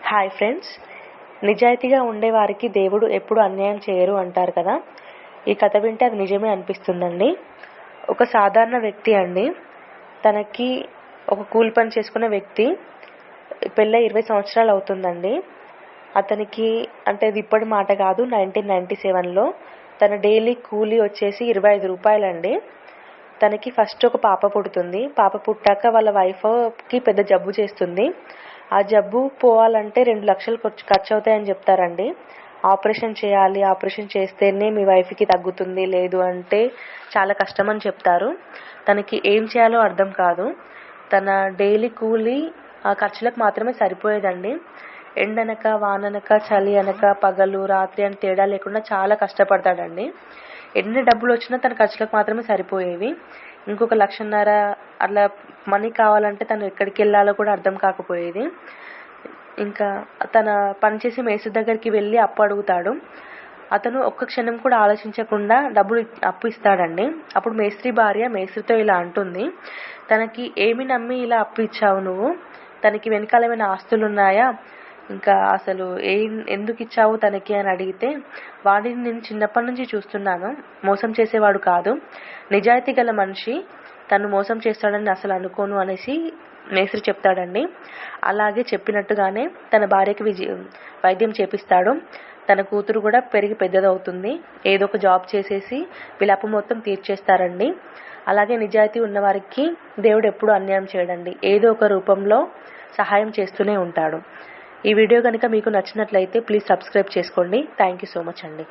Hi friends, నిజాయితీగా ఉండేవారికి దేవుడు ఎప్పుడు అన్యాయం చేయరు అంటారు కదా. ఈ కథ వింటే అది నిజమే అనిపిస్తుందండి. ఒక సాధారణ వ్యక్తి అండి, తనకి ఒక కూలి పని చేసుకునే వ్యక్తి, పెళ్ళై 20 సంవత్సరాలు అవుతుందండి. అతనికి అంటే ఇది ఇప్పటి మాట కాదు, 1997లో తన డైలీ కూలీ వచ్చేసి 25 రూపాయలండి. తనకి ఫస్ట్ ఒక పాప పుడుతుంది. పాప పుట్టాక వాళ్ళ వైఫ్కి పెద్ద జబ్బు చేస్తుంది. ఆ జబ్బు పోవాలంటే 2 లక్షలు ఖర్చు అవుతాయని చెప్తారండి. ఆపరేషన్ చేయాలి, ఆపరేషన్ చేస్తేనే మీ వైఫ్కి తగ్గుతుంది, లేదు అంటే చాలా కష్టం అని చెప్తారు. తనకి ఏం చేయాలో అర్థం కాదు. తన డైలీ కూలీ ఆ ఖర్చులకు మాత్రమే సరిపోయేదండి. ఎండనక వాననక చలి అనక పగలు రాత్రి అని తేడా లేకుండా చాలా కష్టపడతాడండి. ఎన్ని డబ్బులు వచ్చినా తన ఖర్చులకు మాత్రమే సరిపోయేవి. ఇంకొక 1.5 లక్షలు అట్లా మనీ కావాలంటే తను ఎక్కడికి వెళ్ళాలో కూడా అర్థం కాకపోయేది. ఇంకా తన పనిచేసే మేస్త్రి దగ్గరికి వెళ్ళి అప్పు అడుగుతాడు. అతను ఒక్క క్షణం కూడా ఆలోచించకుండా డబ్బులు అప్పు ఇస్తాడండి. అప్పుడు మేస్త్రి భార్య మేస్త్రితో ఇలా అంటుంది, తనకి ఏమి నమ్మి ఇలా అప్పు ఇచ్చావు నువ్వు? తనకి వెనకాల ఏమైనా ఆస్తులు ఉన్నాయా? ఇంకా అసలు ఎందుకు ఇచ్చావు తనకి అని అడిగితే, వాడిని నేను చిన్నప్పటి నుంచి చూస్తున్నాను, మోసం చేసేవాడు కాదు, నిజాయితీ గల మనిషి, తను మోసం చేస్తాడని అసలు అనుకోను అనేసి మేస్త్రి చెప్తాడండి. అలాగే చెప్పినట్టుగానే తన భార్యకి వైద్యం చేపిస్తాడు. తన కూతురు కూడా పెరిగి పెద్దదవుతుంది. ఏదో ఒక జాబ్ చేసేసి వీళ్ళ అప్పు మొత్తం తీర్చేస్తారండి. అలాగే నిజాయితీ ఉన్నవారికి దేవుడు ఎప్పుడు అన్యాయం చేయడండి, ఏదో ఒక రూపంలో సహాయం చేస్తూనే ఉంటాడు. ఈ వీడియో కనుక మీకు నచ్చినట్లయితే ప్లీజ్ సబ్స్క్రైబ్ చేసుకోండి. థ్యాంక్ యూ సో మచ్ అండి.